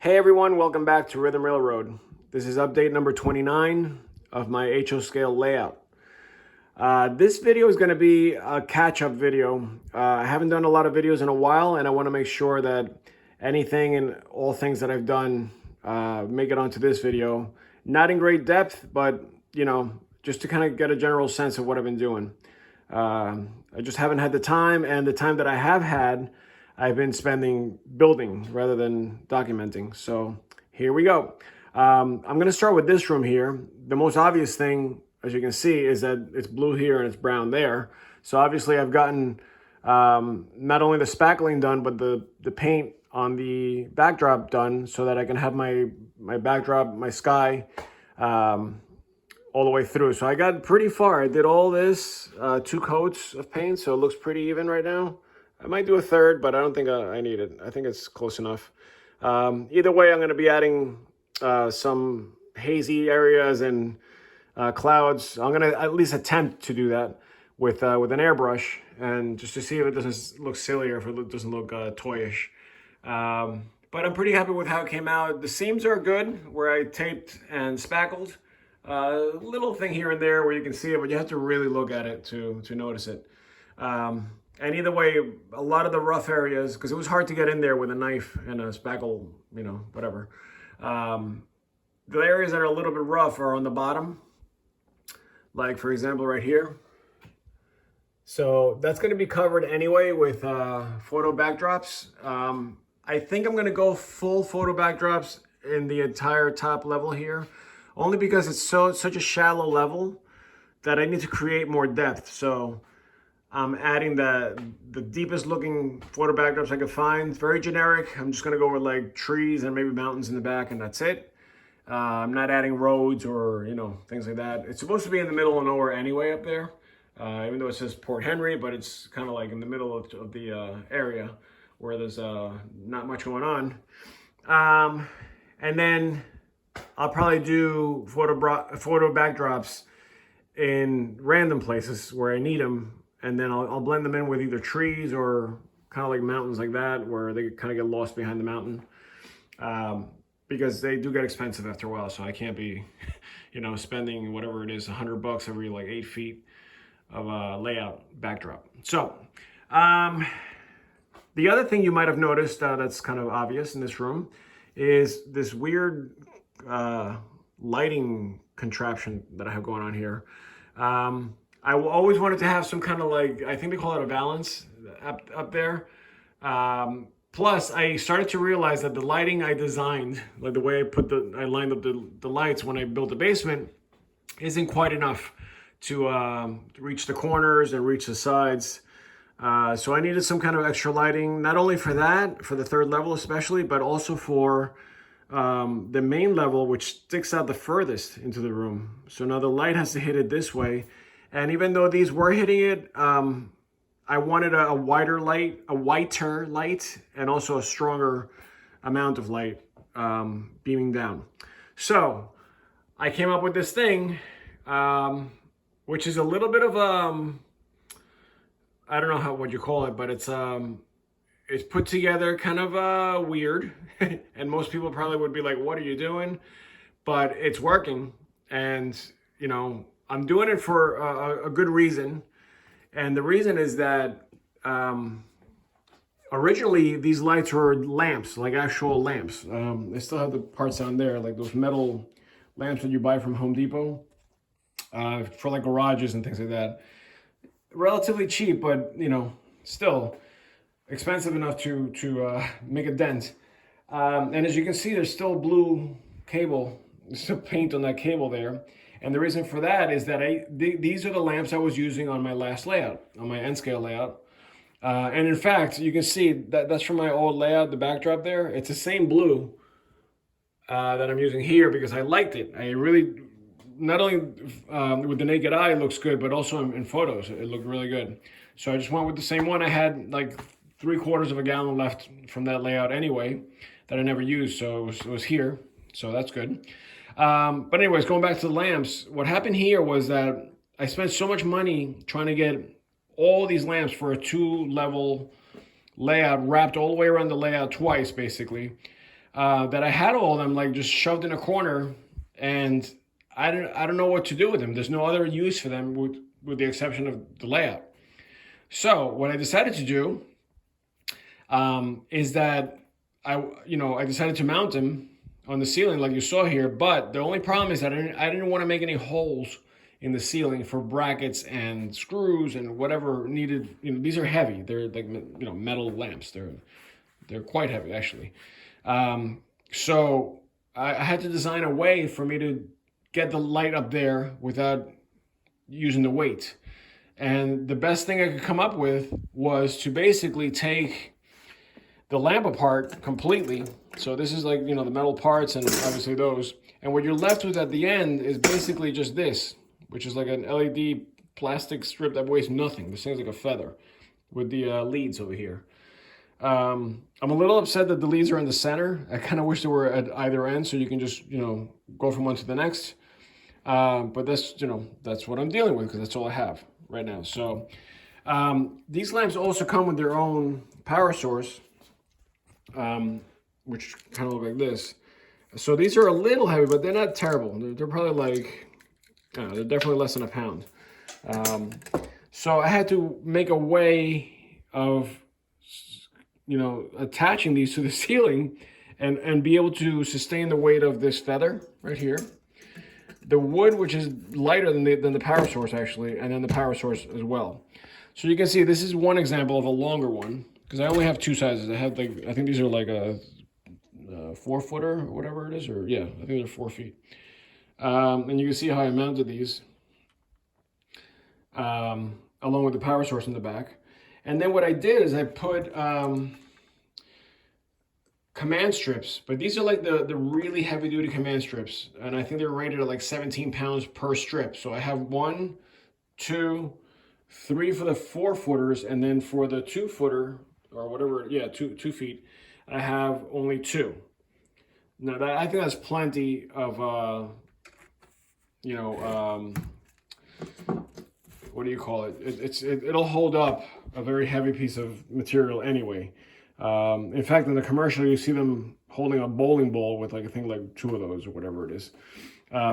Hey everyone, welcome back to Rhythm Railroad. This is update number 29 of my HO scale layout. This video is going to be a catch-up video. I haven't done a lot of videos in a while, and I want to make sure that anything and all things that I've done make it onto this video. Not in great depth, but just to kind of get a general sense of what I've been doing. I just haven't had the time, and the time that I have had, I've been spending building rather than documenting. So here we go. I'm going to start with this room here. The most obvious thing, as you can see, is that it's blue here and it's brown there. So obviously I've gotten not only the spackling done, but the paint on the backdrop done so that I can have my backdrop, my sky, all the way through. So I got pretty far. I did all this, 2 coats of paint, so it looks pretty even right now. I might do a third, but I don't think I need it. I think it's close enough. Either way, I'm going to be adding some hazy areas and clouds. I'm going to at least attempt to do that with an airbrush, and just to see if it doesn't look silly or if it doesn't look toyish. But I'm pretty happy with how it came out. The seams are good where I taped and spackled. Little thing here and there where you can see it, but you have to really look at it to notice it. And either way, a lot of the rough areas, because it was hard to get in there with a knife and a spackle, whatever. The areas that are a little bit rough are on the bottom, like for example right here. So that's going to be covered anyway with photo backdrops. I think I'm going to go full photo backdrops in the entire top level here, only because it's such a shallow level that I need to create more depth. So I'm adding the deepest looking photo backdrops I could find. It's very generic. I'm just gonna go with like trees and maybe mountains in the back, and that's it. I'm not adding roads or things like that. It's supposed to be in the middle of nowhere anyway up there, even though it says Port Henry, but it's kind of like in the middle of the area where there's not much going on. And then I'll probably do photo backdrops in random places where I need them. And then I'll blend them in with either trees or kind of like mountains like that, where they kind of get lost behind the mountain. Because they do get expensive after a while. So I can't be, spending whatever it is, $100 every like 8 feet of a layout backdrop. So the other thing you might have noticed that's kind of obvious in this room is this weird lighting contraption that I have going on here. I always wanted to have some kind of like, I think they call it a valance up there. Plus, I started to realize that the lighting I designed, like the way I lined up the lights when I built the basement, isn't quite enough to reach the corners and reach the sides. So I needed some kind of extra lighting, not only for that, for the third level especially, but also for the main level, which sticks out the furthest into the room. So now the light has to hit it this way. And even though these were hitting it, I wanted a whiter light, and also a stronger amount of light beaming down. So I came up with this thing, which is a little bit of I don't know what you call it, but it's put together kind of weird, and most people probably would be like, "What are you doing?" But it's working, and I'm doing it for a good reason. And the reason is that originally these lights were lamps, like actual lamps. I still have the parts on there, like those metal lamps that you buy from Home Depot for like garages and things like that. Relatively cheap, but still expensive enough to make a dent. And as you can see, there's still blue cable, there's still paint on that cable there. And the reason for that is that these are the lamps I was using on my last layout, on my N-scale layout. And in fact, you can see that's from my old layout, the backdrop there. It's the same blue that I'm using here because I liked it. I really, not only with the naked eye, it looks good, but also in photos, it looked really good. So I just went with the same one. I had like 3/4 of a gallon left from that layout anyway that I never used, so it was here. So that's good. But anyways, going back to the lamps, what happened here was that I spent so much money trying to get all these lamps for a 2-level layout wrapped all the way around the layout twice, basically. that I had all of them like just shoved in a corner, and I don't know what to do with them. There's no other use for them with the exception of the layout. So what I decided to do is that I decided to mount them on the ceiling like you saw here. But the only problem is that I didn't want to make any holes in the ceiling for brackets and screws and whatever needed. These are heavy. They're like metal lamps. They're quite heavy actually. So I had to design a way for me to get the light up there without using the weight. And the best thing I could come up with was to basically take the lamp apart completely. So this is like, the metal parts and obviously those. And what you're left with at the end is basically just this, which is like an LED plastic strip that weighs nothing. This thing's like a feather with the leads over here. I'm a little upset that the leads are in the center. I kind of wish they were at either end so you can just, go from one to the next. But that's what I'm dealing with because that's all I have right now. So these lamps also come with their own power source, which kind of look like this. So these are a little heavy, but they're not terrible. They're probably like, they're definitely less than a pound. So I had to make a way of, attaching these to the ceiling and be able to sustain the weight of this feather right here. The wood, which is lighter than the power source actually, and then the power source as well. So you can see this is one example of a longer one because I only have two sizes. I have like, I think these are like a 4-footer or whatever it is, or yeah, I think they're 4 feet. And you can see how I mounted these along with the power source in the back. And then what I did is I put command strips, but these are like the really heavy duty command strips. And I think they're rated at like 17 pounds per strip. So I have 1, 2, 3 for the 4-footers, and then for the 2-footer or whatever, yeah, 2 feet, I have only 2. Now I think that's plenty of, what do you call it? It'll hold up a very heavy piece of material anyway. In fact, in the commercial, you see them holding a bowling ball with like, I think like 2 of those or whatever it is.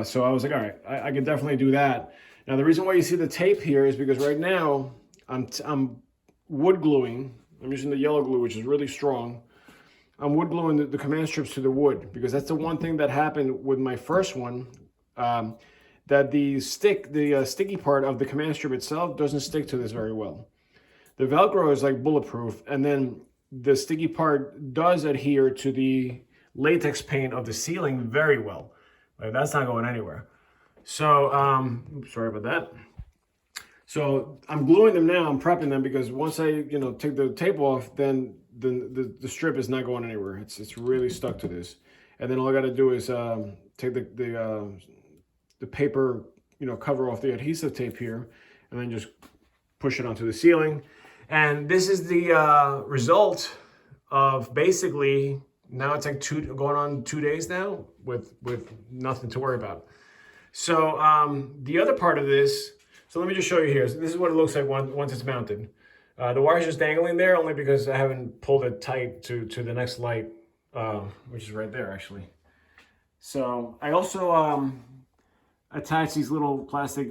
So I was like, all right, I can definitely do that. Now, the reason why you see the tape here is because right now I'm wood gluing. I'm using the yellow glue, which is really strong. I'm wood gluing the command strips to the wood because that's the one thing that happened with my first one. That the sticky part of the command strip itself doesn't stick to this very well. The Velcro is like bulletproof, and then the sticky part does adhere to the latex paint of the ceiling very well. Like, that's not going anywhere. So, sorry about that. So I'm gluing them now, I'm prepping them because once I, take the tape off, then the strip is not going anywhere. It's really stuck to this. And then all I got to do is take the paper, cover off the adhesive tape here, and then just push it onto the ceiling. And this is the result of basically, now it's like going on 2 days now with nothing to worry about. So the other part of this, so let me just show you here. So this is what it looks like once it's mounted. The wire's just dangling there only because I haven't pulled it tight to the next light, which is right there actually. So I also attach these little plastic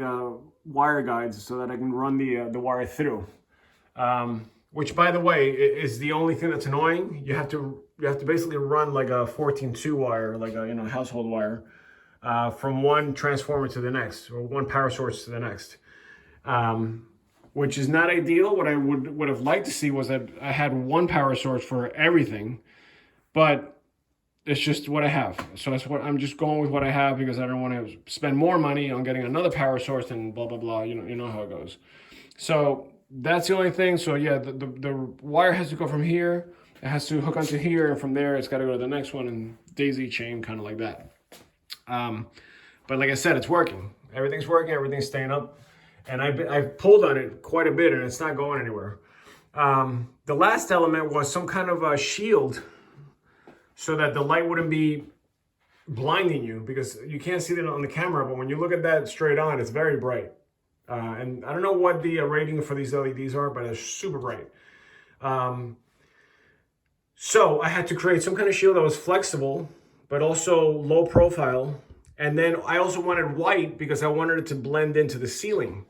wire guides so that I can run the wire through. Which, by the way, is the only thing that's annoying. You have to basically run like a 14-2 wire, like a household wire, from one transformer to the next, or one power source to the next, which is not ideal. What I would have liked to see was that I had one power source for everything, but it's just what I have. So that's what I'm just going with what I have because I don't want to spend more money on getting another power source and blah blah blah. You know how it goes. So that's the only thing. So yeah, the wire has to go from here. It has to hook onto here, and from there it's got to go to the next one, and daisy chain kind of like that. But like I said, it's working. Everything's working. Everything's staying up, and I've pulled on it quite a bit, and it's not going anywhere. The last element was some kind of a shield, so that the light wouldn't be blinding you, because you can't see it on the camera, but when you look at that straight on, it's very bright. And I don't know what the rating for these LEDs are, but it's super bright. So I had to create some kind of shield that was flexible, but also low profile. And then I also wanted white because I wanted it to blend into the ceiling.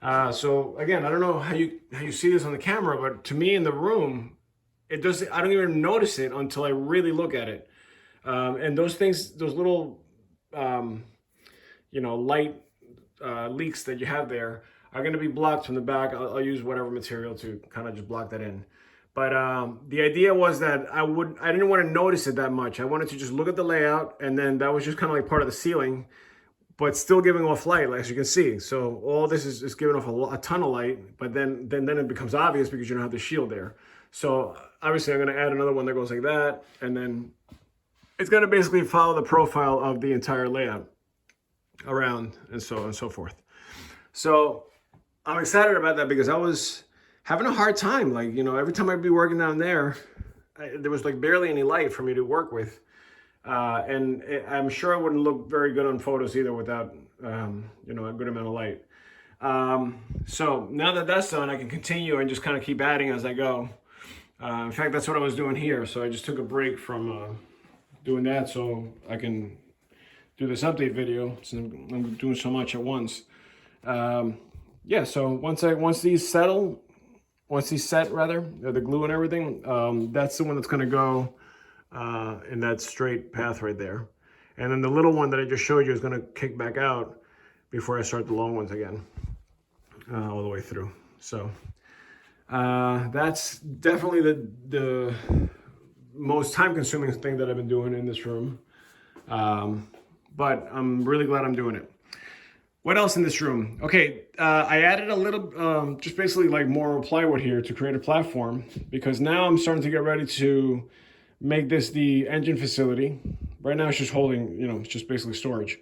So again, I don't know how you see this on the camera, but to me in the room, it does. I don't even notice it until I really look at it. And those things, those little, light leaks that you have there are going to be blocked from the back. I'll use whatever material to kind of just block that in. But the idea was that I didn't want to notice it that much. I wanted to just look at the layout, and then that was just kind of like part of the ceiling, but still giving off light, as you can see. So all this is giving off a ton of light, but then it becomes obvious because you don't have the shield there. So obviously I'm going to add another one that goes like that, and then it's going to basically follow the profile of the entire layout around and so on and so forth. So I'm excited about that because I was having a hard time. Like, every time I'd be working down there, there was like barely any light for me to work with. And I'm sure it wouldn't look very good on photos either without, a good amount of light. So now that that's done, I can continue and just kind of keep adding as I go. In fact, that's what I was doing here. So I just took a break from doing that so I can do this update video since I'm doing so much at once. Yeah, so once these set, the glue and everything, that's the one that's gonna go in that straight path right there. And then the little one that I just showed you is gonna kick back out before I start the long ones again, all the way through. So that's definitely the most time-consuming thing that I've been doing in this room. But I'm really glad I'm doing it. What else in this room? Okay, I added a little, just basically like more plywood here to create a platform, because now I'm starting to get ready to make this the engine facility. Right now it's just holding, it's just basically storage,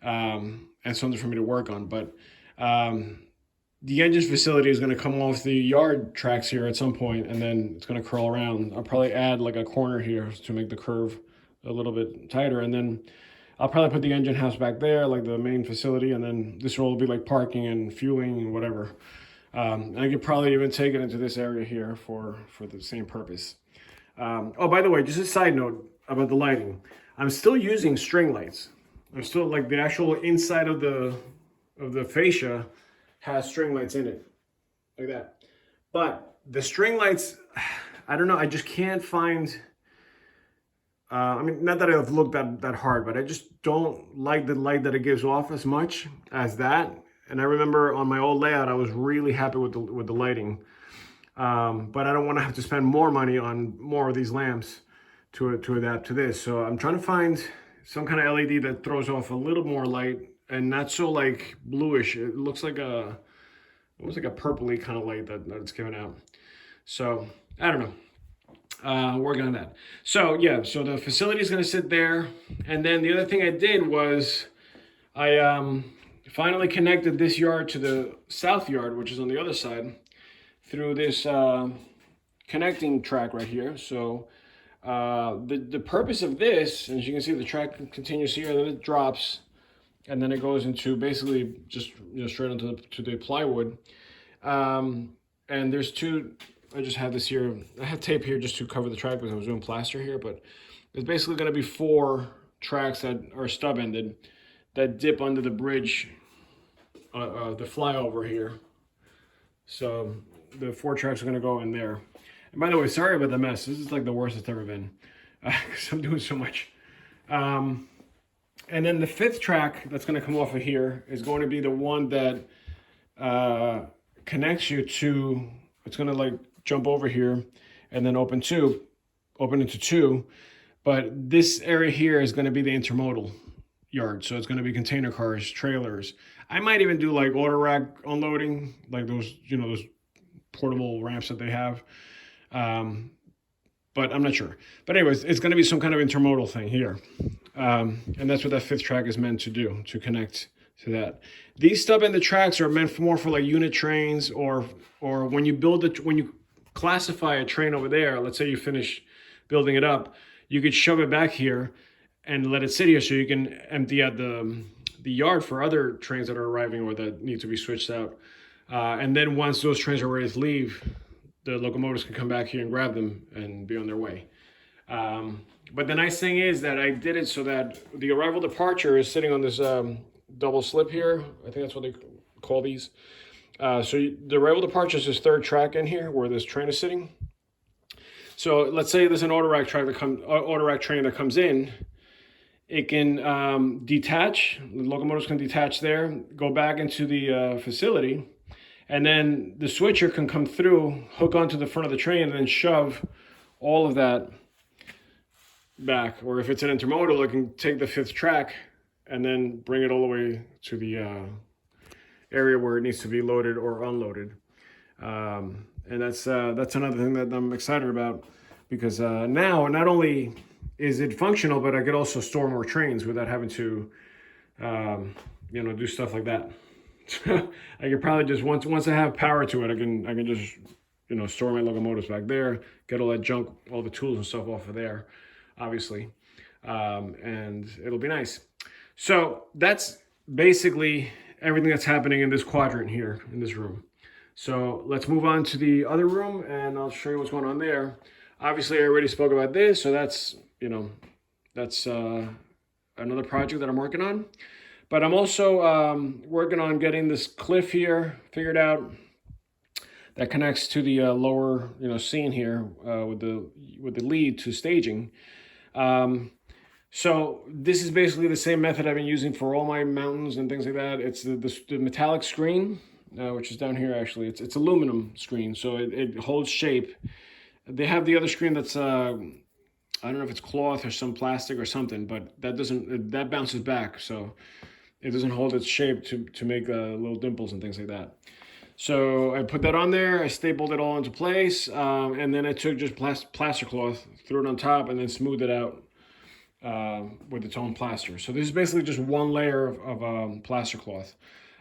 and something for me to work on. But the engine facility is going to come off the yard tracks here at some point, and then it's going to curl around. I'll probably add like a corner here to make the curve a little bit tighter, and then I'll probably put the engine house back there, like the main facility, and then this will be like parking and fueling and whatever. And I could probably even take it into this area here for the same purpose. Oh, by the way, just a side note about the lighting. I'm still using string lights. I'm still, like, the actual inside of the fascia has string lights in it, like that. But the string lights, I don't know, I just can't find... I mean, not that I've looked that hard, but I just don't like the light that it gives off as much as that. And I remember on my old layout, I was really happy with the lighting. But I don't want to have to spend more money on more of these lamps to adapt to this. So I'm trying to find some kind of LED that throws off a little more light and not so like bluish. It looks like a purpley kind of light that it's giving out. So I don't know. Working on that. So yeah, so the facility is going to sit there, and then the other thing I did was I finally connected this yard to the south yard, which is on the other side, through this connecting track right here. So the purpose of this, as you can see, the track continues here, and then it drops, and then it goes into basically just straight onto the plywood. And there's two. I just have this here. I have tape here just to cover the track because I was doing plaster here, but it's basically going to be 4 tracks that are stub-ended that dip under the bridge, the flyover here. So the 4 tracks are going to go in there. And by the way, sorry about the mess. This is like the worst it's ever been because I'm doing so much. And then the 5th track that's going to come off of here is going to be the one that connects you to. It's going to like jump over here and then open into 2. But this area here is going to be the intermodal yard. So it's going to be container cars, trailers. I might even do like auto rack unloading, like those, those portable ramps that they have. But I'm not sure. But anyways, it's going to be some kind of intermodal thing here. And that's what that 5th track is meant to do, to connect to that. These stub-ended tracks are meant more for like unit trains, or when you classify a train over there. Let's say you finish building it up, you could shove it back here and let it sit here so you can empty out the yard for other trains that are arriving or that need to be switched out. And then once those trains are ready to leave, the locomotives can come back here and grab them and be on their way. But the nice thing is that I did it so that the arrival departure is sitting on this double slip here. I think that's what they call these. The arrival departure is this third track in here where this train is sitting. So let's say there's an auto rack train that comes in. It can detach. The locomotives can detach there, go back into the facility, and then the switcher can come through, hook onto the front of the train, and then shove all of that back. Or if it's an intermodal, it can take the fifth track and then bring it all the way to the area where it needs to be loaded or unloaded. And that's another thing that I'm excited about, because now not only is it functional, but I could also store more trains without having to, do stuff like that. I could probably just once I have power to it, I can just store my locomotives back there, get all that junk, all the tools and stuff off of there, obviously, and it'll be nice. So that's basically everything that's happening in this quadrant here in this room. So let's move on to the other room and I'll show you what's going on there. Obviously, I already spoke about this, so that's another project that I'm working on. But I'm also working on getting this cliff here figured out that connects to the lower scene here with the lead to staging. So this is basically the same method I've been using for all my mountains and things like that. It's the metallic screen, which is down here actually. It's aluminum screen, so it holds shape. They have the other screen that's I don't know if it's cloth or some plastic or something, but that bounces back, so it doesn't hold its shape to make little dimples and things like that. So I put that on there, I stapled it all into place, and then I took just plaster cloth, threw it on top, and then smoothed it out with its own plaster. So this is basically just one layer of plaster cloth.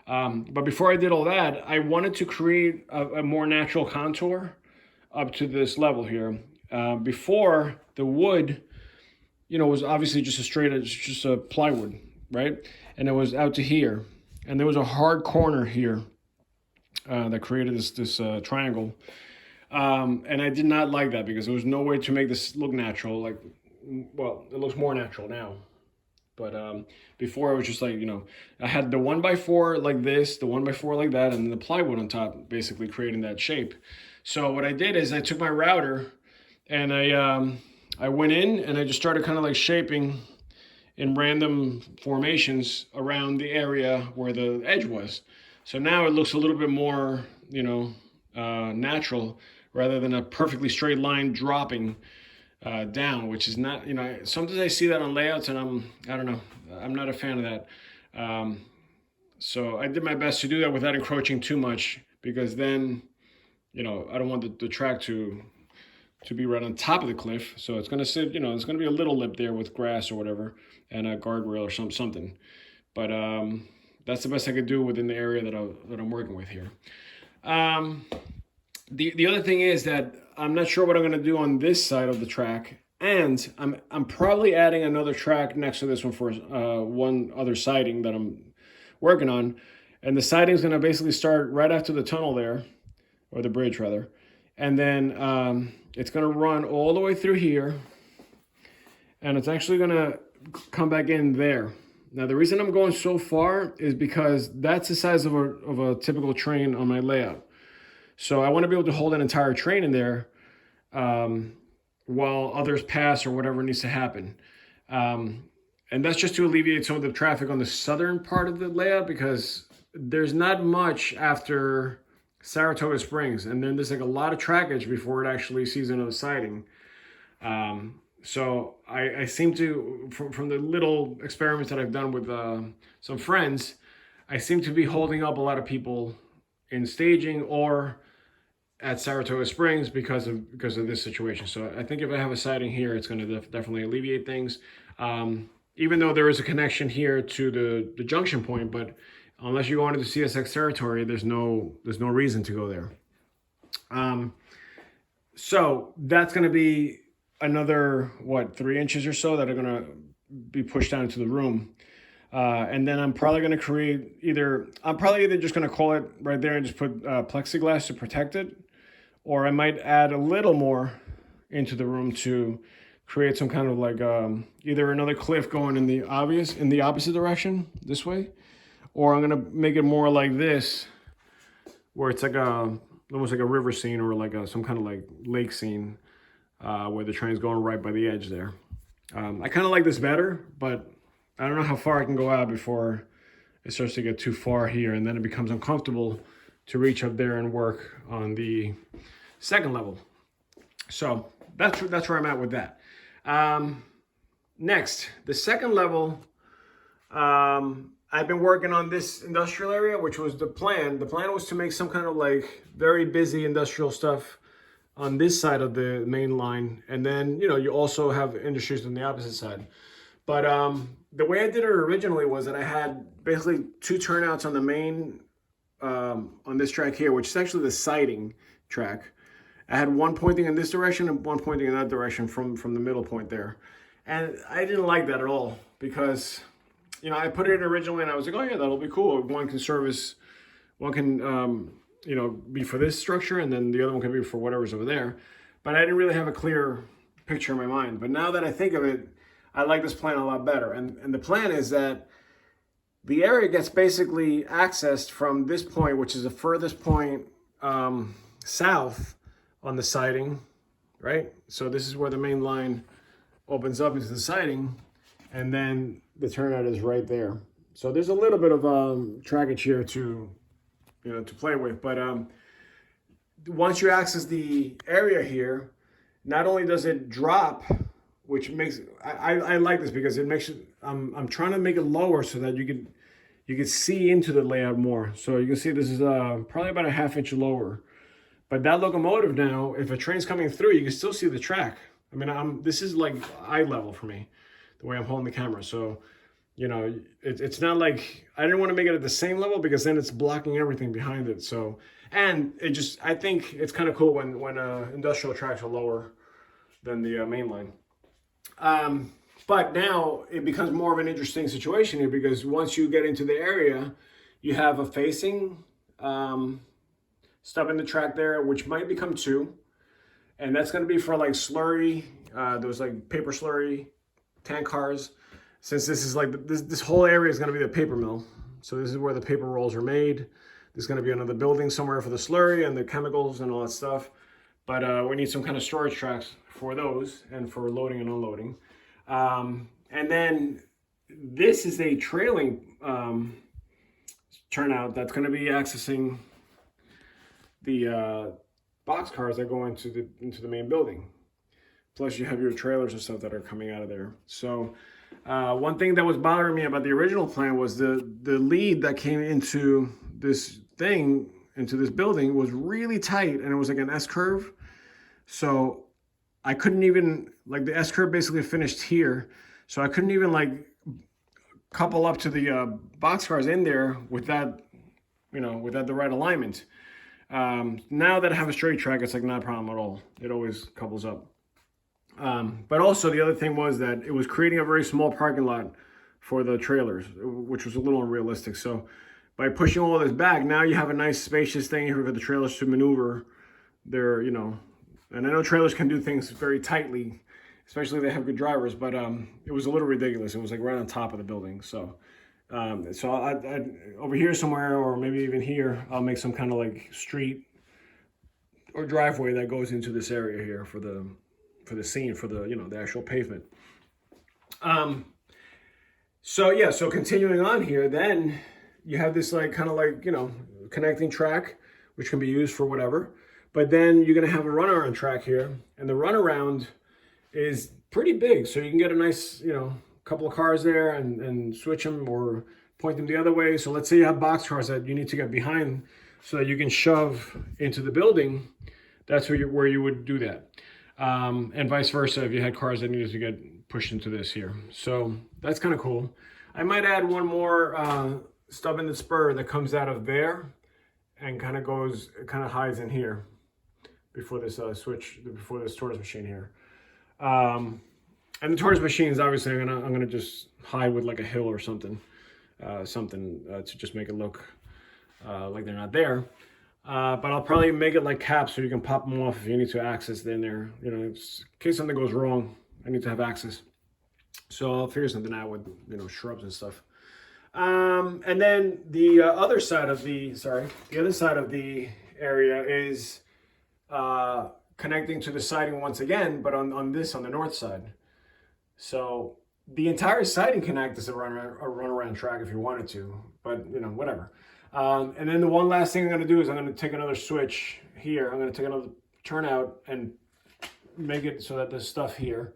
But before I did all that, I wanted to create a more natural contour up to this level here. Before, the wood, was obviously just a plywood, right? And it was out to here, and there was a hard corner here that created this triangle. And I did not like that because there was no way to make this look natural. Well, it looks more natural now. But before, it was just like, I had the 1x4 like this, the 1x4 like that, and then the plywood on top, basically creating that shape. So what I did is I took my router and I went in and I just started kind of like shaping in random formations around the area where the edge was. So now it looks a little bit more, natural, rather than a perfectly straight line dropping down, which is not, sometimes I see that on layouts and I don't know, I'm not a fan of that. So I did my best to do that without encroaching too much, because then, I don't want the track to be right on top of the cliff. So it's going to sit, it's going to be a little lip there with grass or whatever, and a guardrail or something. But that's the best I could do within the area that I'm working with here. The other thing is that I'm not sure what I'm going to do on this side of the track, and I'm probably adding another track next to this one for one other siding that I'm working on, and the siding is going to basically start right after the tunnel there, or the bridge rather, and then it's going to run all the way through here, and it's actually going to come back in there. Now, the reason I'm going so far is because that's the size of a typical train on my layout. So I want to be able to hold an entire train in there while others pass or whatever needs to happen. And that's just to alleviate some of the traffic on the southern part of the layout, because there's not much after Saratoga Springs, and then there's like a lot of trackage before it actually sees another siding. So I seem to, from the little experiments that I've done with some friends, I seem to be holding up a lot of people in staging or at Saratoga Springs because of this situation. So I think if I have a siding here, it's going to definitely alleviate things. Even though there is a connection here to the junction point, but unless you go into the CSX territory, there's no reason to go there. So that's going to be another 3 inches or so that are going to be pushed down into the room. And then I'm probably going to create either just going to call it right there and just put plexiglass to protect it, or I might add a little more into the room to create some kind of like either another cliff going in the opposite direction this way, or I'm gonna make it more like this, where it's like almost like a river scene, or like some kind of like lake scene, where the train's going right by the edge there. I kind of like this better, but I don't know how far I can go out before it starts to get too far here, and then it becomes uncomfortable to reach up there and work on the second level. So that's where I'm at with that. Next, the second level, I've been working on this industrial area, which was the plan. The plan was to make some kind of like very busy industrial stuff on this side of the main line. And then, you also have industries on the opposite side. But the way I did it originally was that I had basically two turnouts on the main, on this track here, which is actually the siding track. I had one pointing in this direction and one pointing in that direction from the middle point there. And I didn't like that at all because, I put it in originally and I was like, oh yeah, that'll be cool. One can be for this structure, and then the other one can be for whatever's over there. But I didn't really have a clear picture in my mind. But now that I think of it, I like this plan a lot better. And the plan is that the area gets basically accessed from this point, which is the furthest point south on the siding, right? So this is where the main line opens up into the siding, and then the turnout is right there. So there's a little bit of trackage here to play with, but once you access the area here, not only does it drop, which makes I like this because it makes it. I'm trying to make it lower so that you can see into the layout more. So you can see this is probably about a ½ inch lower. But that locomotive now, if a train's coming through, you can still see the track. I mean, this is like eye level for me, the way I'm holding the camera. So, it's not like, I didn't want to make it at the same level because then it's blocking everything behind it. So, and I think it's kind of cool when industrial tracks are lower than the main line. But now it becomes more of an interesting situation here because once you get into the area, you have a facing, stub in the track there, which might become two, and that's going to be for like slurry, those like paper slurry tank cars. Since this is like this whole area is going to be the paper mill, so this is where the paper rolls are made. There's going to be another building somewhere for the slurry and the chemicals and all that stuff, but we need some kind of storage tracks for those and for loading and unloading. And then this is a trailing turnout that's going to be accessing the box cars that go into the main building. Plus you have your trailers and stuff that are coming out of there. So one thing that was bothering me about the original plan was the lead that came into this building was really tight, and it was like an S-curve. So I couldn't even, like, the S-curve basically finished here. So I couldn't even like couple up to the box cars in there with that, without the right alignment. Now that I have a straight track, it's like not a problem at all. It always couples up. But also the other thing was that it was creating a very small parking lot for the trailers, which was a little unrealistic. So by pushing all this back, now you have a nice spacious thing here for the trailers to maneuver their, and I know trailers can do things very tightly, especially if they have good drivers, but it was a little ridiculous. It was like right on top of the building. So I over here somewhere, or maybe even here, I'll make some kind of like street or driveway that goes into this area here for the scene, for the the actual pavement. So continuing on here, then you have this like kind of like connecting track, which can be used for whatever. But then you're gonna have a runaround track here, and the runaround is pretty big, so you can get a nice couple of cars there and switch them or point them the other way. So let's say you have box cars that you need to get behind so that you can shove into the building. That's where you would do that. And vice versa if you had cars that needed to get pushed into this here. So that's kind of cool. I might add one more stub in the spur that comes out of there and kind of hides in here before this before this tortoise machine here. And the tortoise machines, obviously, I'm gonna just hide with like a hill or something, to just make it look like they're not there. But I'll probably make it like caps so you can pop them off if you need to access in there. You know, in case something goes wrong, I need to have access. So I'll figure something out with, you know, shrubs and stuff. And then the other side of the, the other side of the area is connecting to the siding once again, but on the north side. So the entire siding can act as a runaround track if you wanted to, but you know, whatever. And then the one last thing I'm going to do is I'm going to take another switch here. I'm going to take another turnout and make it so that there's stuff here.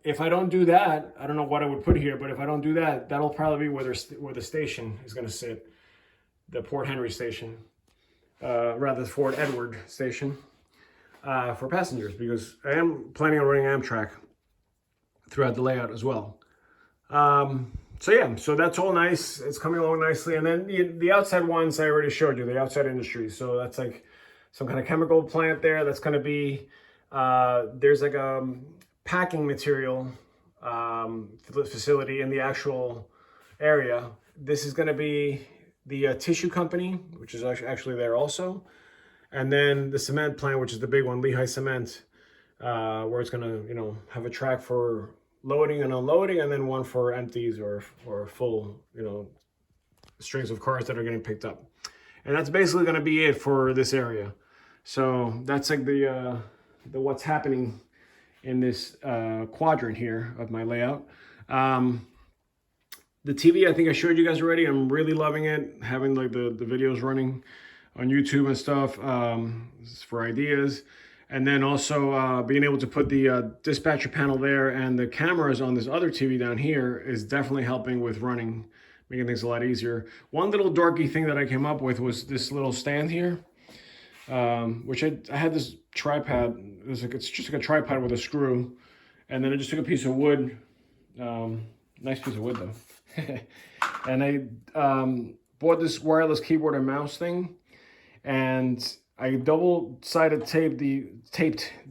If I don't do that, I don't know what I would put here, but if I don't do that, that'll probably be where the station is going to sit, the Port Henry station, rather the Fort Edward station, for passengers, because I am planning on running Amtrak throughout the layout as well. So yeah, so that's all nice. It's coming along nicely. And then the outside ones I already showed you, the outside industry. So that's like some kind of chemical plant there. That's going to be, there's like a packing material facility in the actual area. This is going to be the tissue company, which is actually there also. And then the cement plant, which is the big one, Lehigh Cement, where it's going to, you know, have a track for loading and unloading, and then one for empties or full, you know, strings of cars that are getting picked up. And that's basically going to be it for this area. So that's like the what's happening in this quadrant here of my layout. The TV, I think I showed you guys already. I'm really loving it, having like the videos running on YouTube and stuff for ideas. And then also being able to put the dispatcher panel there and the cameras on this other TV down here is definitely helping with running, making things a lot easier. One little dorky thing that I came up with was this little stand here, which I had this tripod. It's just like a tripod with a screw. And then I just took a piece of wood, nice piece of wood though. And I bought this wireless keyboard and mouse thing. And I double-sided taped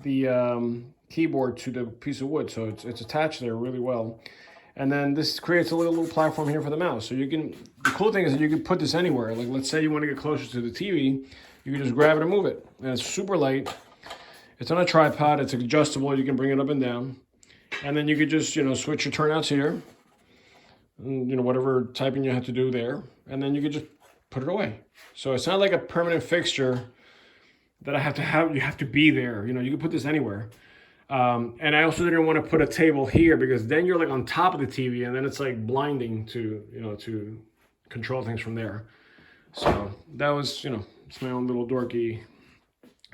the keyboard to the piece of wood, so it's attached there really well. And then this creates a little platform here for the mouse. So you can, the cool thing is that you can put this anywhere. Like let's say you want to get closer to the TV, you can just grab it and move it. And it's super light. It's on a tripod. It's adjustable. You can bring it up and down. And then you could just, you know, switch your turnouts here. And, you know, whatever typing you have to do there. And then you could just put it away. So it's not like a permanent fixture that I have to have. You have to be there. You know, you can put this anywhere. And I also didn't want to put a table here because then you're like on top of the TV and then it's like blinding to, you know, to control things from there. So that was, you know, it's my own little dorky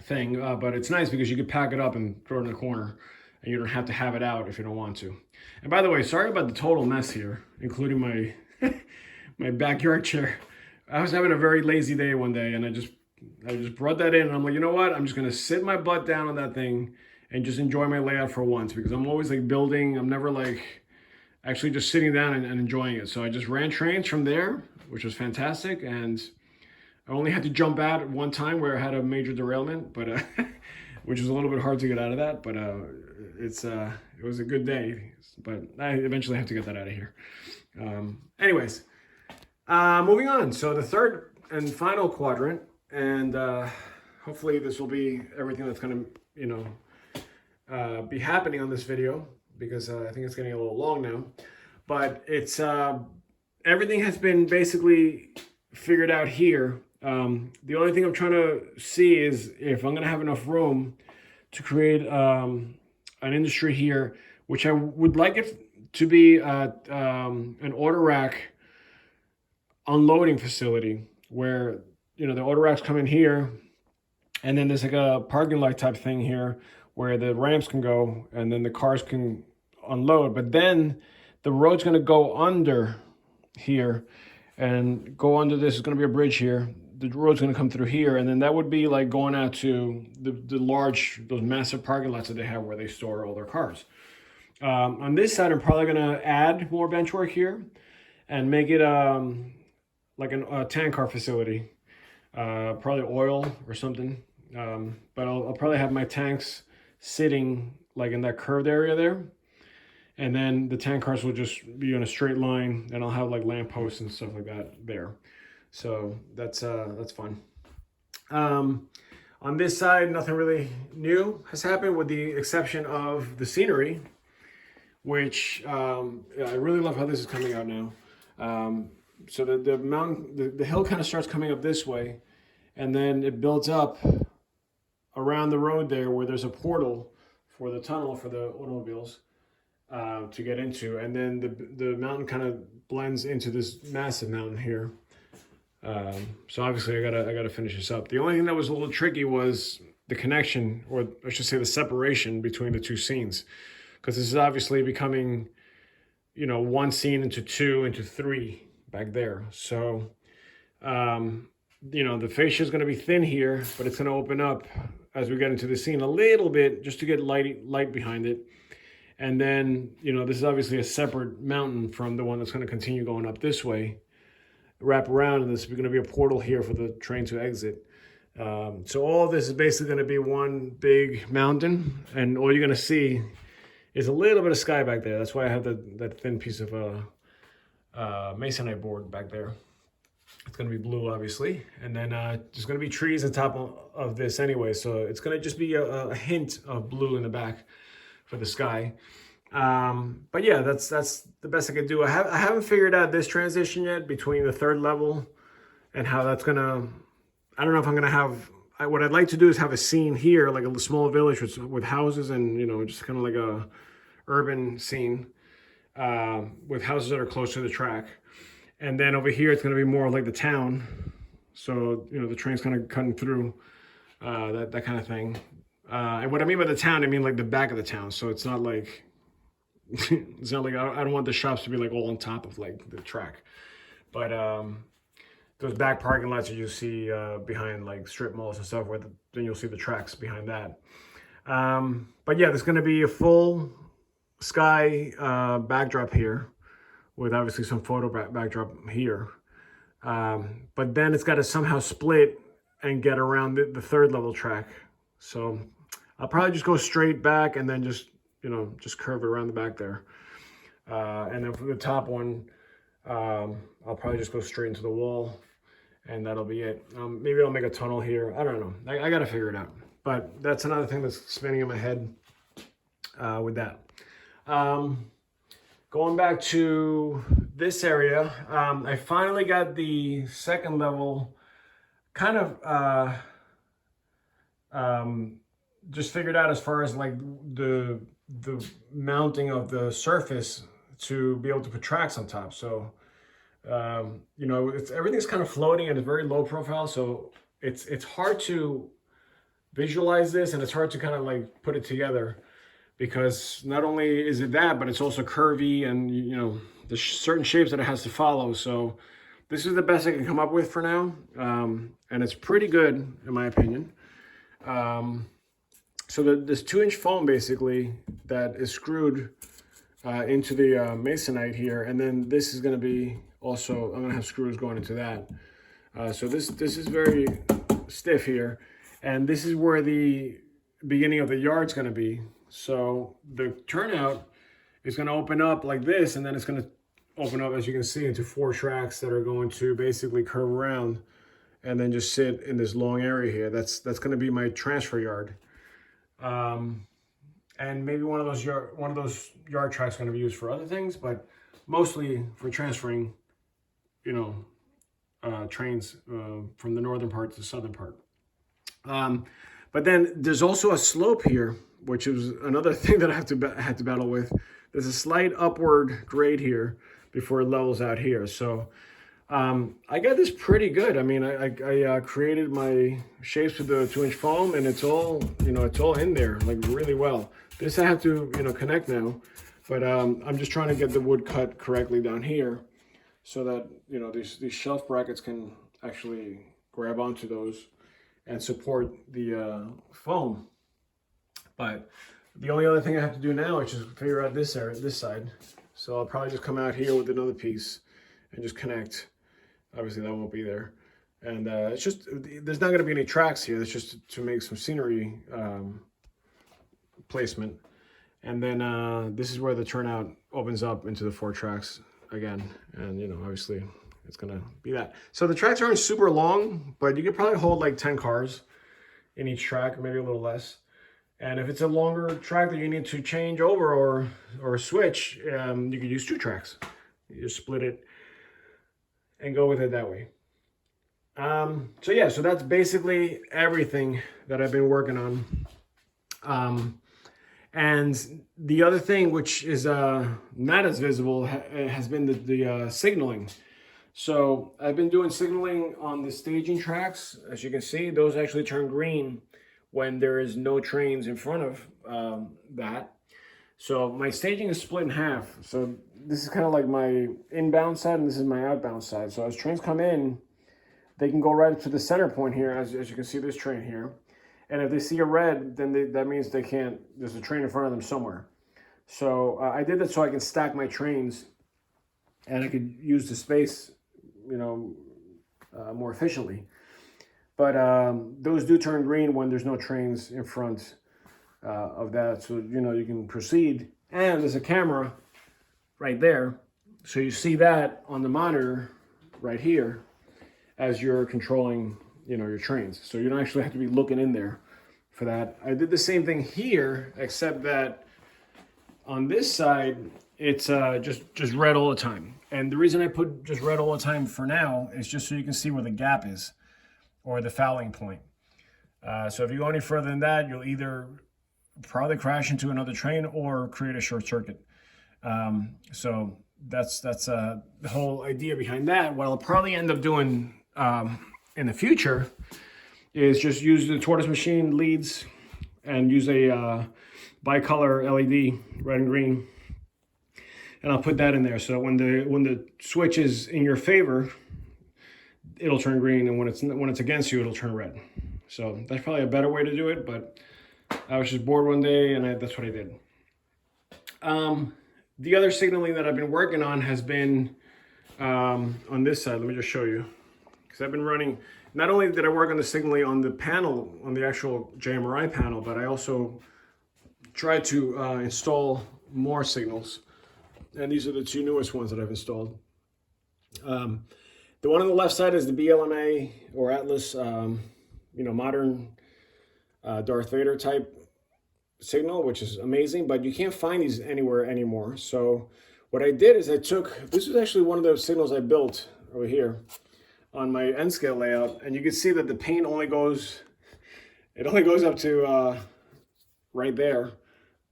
thing. But it's nice because you could pack it up and throw it in the corner and you don't have to have it out if you don't want to. And by the way, sorry about the total mess here, including my my backyard chair. I was having a very lazy day one day and I just brought that in and I'm like, you know what? I'm just going to sit my butt down on that thing and just enjoy my layout for once, because I'm always like building. I'm never like actually just sitting down and enjoying it. So I just ran trains from there, which was fantastic. And I only had to jump out at one time where I had a major derailment, but which was a little bit hard to get out of that. But it was a good day. But I eventually have to get that out of here. Anyways, moving on. So the third and final quadrant, and hopefully this will be everything that's going to, you know, be happening on this video, because I think it's getting a little long now. But it's everything has been basically figured out here. The only thing I'm trying to see is if I'm going to have enough room to create an industry here, which I would like it to be an order rack unloading facility where, you know, the order racks come in here and then there's like a parking lot type thing here where the ramps can go and then the cars can unload. But then the road's going to go under here and go under this. Is going to be a bridge here. The road's going to come through here, and then that would be like going out to those massive parking lots that they have where they store all their cars. On this side, I'm probably going to add more bench work here and make it like a tank car facility, probably oil or something. But I'll probably have my tanks sitting like in that curved area there. And then the tank cars will just be on a straight line, and I'll have like lampposts and stuff like that there. So that's fun. On this side, nothing really new has happened with the exception of the scenery, which yeah, I really love how this is coming out now. So the mountain, the hill kind of starts coming up this way, and then it builds up around the road there where there's a portal for the tunnel for the automobiles to get into, and then the mountain kind of blends into this massive mountain here. So obviously I gotta finish this up. The only thing that was a little tricky was the connection, or I should say the separation between the two scenes, because this is obviously becoming, you know, one scene into two into three back there. So, you know, the fascia is going to be thin here, but it's going to open up as we get into the scene a little bit just to get light behind it. And then, you know, this is obviously a separate mountain from the one that's going to continue going up this way, wrap around, and this is going to be a portal here for the train to exit. So all of this is basically going to be one big mountain, and all you're going to see is a little bit of sky back there. That's why I have that thin piece of masonite board back there. It's going to be blue, obviously, and then there's going to be trees on top of this anyway, so it's going to just be a hint of blue in the back for the sky. But yeah, that's the best I could do. I haven't figured out this transition yet between the third level and how that's going to, I don't know if I'm going to have, what I'd like to do is have a scene here, like a small village with houses and, you know, just kind of like a urban scene with houses that are close to the track. And then over here, it's going to be more like the town. So, you know, the train's kind of cutting through that kind of thing. And what I mean by the town, I mean like the back of the town. So it's not like, it's not like, I don't want the shops to be like all on top of like the track. But those back parking lots that you see behind like strip malls and stuff, then you'll see the tracks behind that. But yeah, there's going to be a full sky backdrop here, with obviously some photo backdrop here. But then it's got to somehow split and get around the third level track. So I'll probably just go straight back and then just, you know, just curve it around the back there. And then for the top one, I'll probably just go straight into the wall, and that'll be it. Maybe I'll make a tunnel here. I don't know. I got to figure it out. But that's another thing that's spinning in my head with that. Going back to this area, I finally got the second level kind of just figured out as far as like the mounting of the surface to be able to put tracks on top. So, you know, everything's kind of floating and it's very low profile. So it's hard to visualize this, and it's hard to kind of like put it together, because not only is it that, but it's also curvy, and you know, there's certain shapes that it has to follow. So this is the best I can come up with for now, and it's pretty good in my opinion. So this 2-inch foam basically that is screwed into the masonite here, and then this is going to be also, I'm going to have screws going into that. So this is very stiff here, and this is where the beginning of the yard's going to be. So the turnout is going to open up like this, and then it's going to open up, as you can see, into 4 tracks that are going to basically curve around and then just sit in this long area here. That's going to be my transfer yard. And maybe one of those yard tracks are going to be used for other things, but mostly for transferring, you know, trains from the northern part to the southern part. But then there's also a slope here, which is another thing that I had to battle with. There's a slight upward grade here before it levels out here. So I got this pretty good. I mean, I created my shapes with the 2-inch foam, and it's all, you know, it's all in there like really well. This I have to, you know, connect now, but I'm just trying to get the wood cut correctly down here so that, you know, these shelf brackets can actually grab onto those and support the foam. But the only other thing I have to do now is just figure out this area, this side. So I'll probably just come out here with another piece and just connect. Obviously that won't be there. And it's just, there's not gonna be any tracks here. It's just to make some scenery placement. And then this is where the turnout opens up into the 4 tracks again. And, you know, obviously it's gonna be that. So the tracks aren't super long, but you could probably hold like 10 cars in each track, maybe a little less. And if it's a longer track that you need to change over or switch, you could use 2 tracks. You just split it and go with it that way. So yeah, so that's basically everything that I've been working on. And the other thing, which is not as visible, has been the signaling. So I've been doing signaling on the staging tracks. As you can see, those actually turn green when there is no trains in front of that. So my staging is split in half. So this is kind of like my inbound side, and this is my outbound side. So as trains come in, they can go right to the center point here, as you can see this train here. And if they see a red, then that means they can't, there's a train in front of them somewhere. So I did that so I can stack my trains and I could use the space, you know, more efficiently. But those do turn green when there's no trains in front of that. So, you know, you can proceed. And there's a camera right there. So you see that on the monitor right here as you're controlling, you know, your trains. So you don't actually have to be looking in there for that. I did the same thing here, except that on this side, it's just red all the time. And the reason I put just red all the time for now is just so you can see where the gap is or the fouling point. So if you go any further than that, you'll either probably crash into another train or create a short circuit. So that's the whole idea behind that. What I'll probably end up doing in the future is just use the tortoise machine leads and use a bicolor LED, red and green, and I'll put that in there. So when the switch is in your favor, it'll turn green, and when it's against you, it'll turn red. So that's probably a better way to do it. But I was just bored one day, and that's what I did. The other signaling that I've been working on has been on this side. Let me just show you. Because I've been running, not only did I work on the signaling on the panel, on the actual JMRI panel, but I also tried to install more signals. And these are the 2 newest ones that I've installed. The one on the left side is the BLMA or Atlas, you know, modern Darth Vader type signal, which is amazing, but you can't find these anywhere anymore. So what I did is this was actually one of those signals I built over here on my N scale layout, and you can see that the paint only goes up to right there,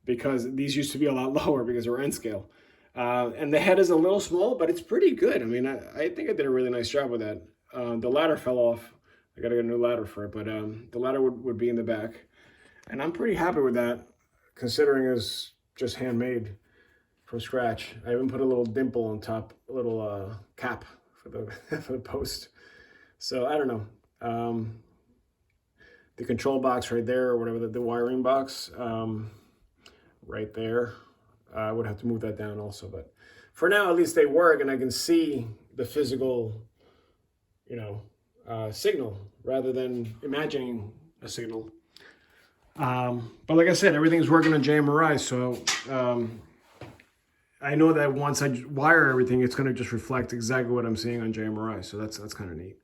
because these used to be a lot lower because they were N scale. And the head is a little small, but it's pretty good. I mean, I think I did a really nice job with that. The ladder fell off. I gotta get a new ladder for it, but the ladder would be in the back. And I'm pretty happy with that, considering it's just handmade from scratch. I even put a little dimple on top, a little cap for the post. So I don't know. The control box right there, or whatever, the wiring box right there. I would have to move that down also, but for now, at least they work, and I can see the physical, you know, signal rather than imagining a signal. But like I said, everything's working on JMRI, so I know that once I wire everything, it's going to just reflect exactly what I'm seeing on JMRI, so that's kind of neat.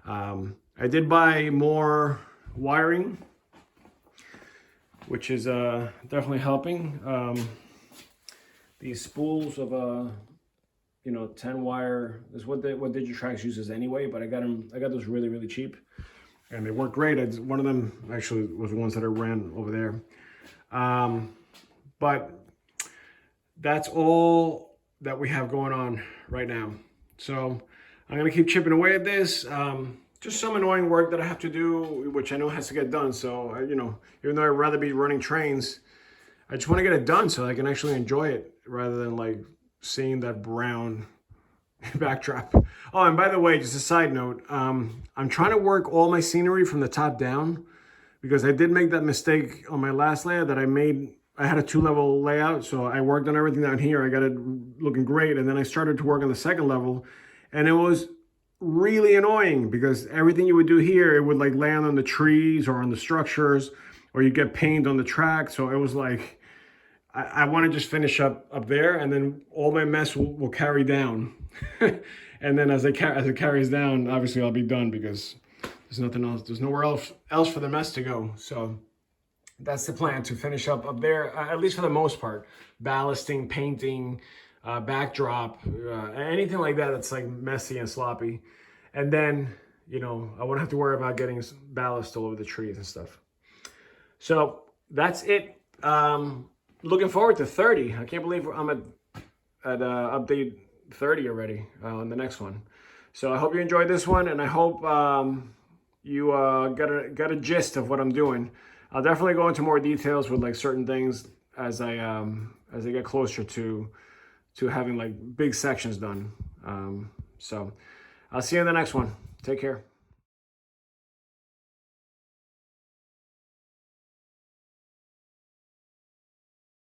I did buy more wiring, which is definitely helping. These spools of you know, 10 wire is what Digitrax uses anyway, but I got those really, really cheap, and they work great. One of them actually was the ones that I ran over there. But that's all that we have going on right now. So I'm gonna keep chipping away at this. Just some annoying work that I have to do, which I know has to get done. So you know, even though I'd rather be running trains, I just want to get it done so I can actually enjoy it rather than like seeing that brown backdrop. Oh, and by the way, just a side note, I'm trying to work all my scenery from the top down, because I did make that mistake on my last layout that I had a 2-level layout, so I worked on everything down here. I got it looking great, and then I started to work on the second level, and it was really annoying because everything you would do here, it would like land on the trees or on the structures, or you get paint on the track. So it was like, I want to just finish up there, and then all my mess will carry down. And then as it carries down, obviously I'll be done because there's nothing else. There's nowhere else for the mess to go. So that's the plan, to finish up there, at least for the most part. Ballasting, painting, backdrop, anything like that that's like messy and sloppy. And then, you know, I won't have to worry about getting ballast all over the trees and stuff. So that's it. Looking forward to 30. I can't believe I'm at update 30 already on the next one. So I hope you enjoyed this one, and I hope you got a gist of what I'm doing. I'll definitely go into more details with like certain things as I get closer to having like big sections done. So I'll see you in the next one. Take care.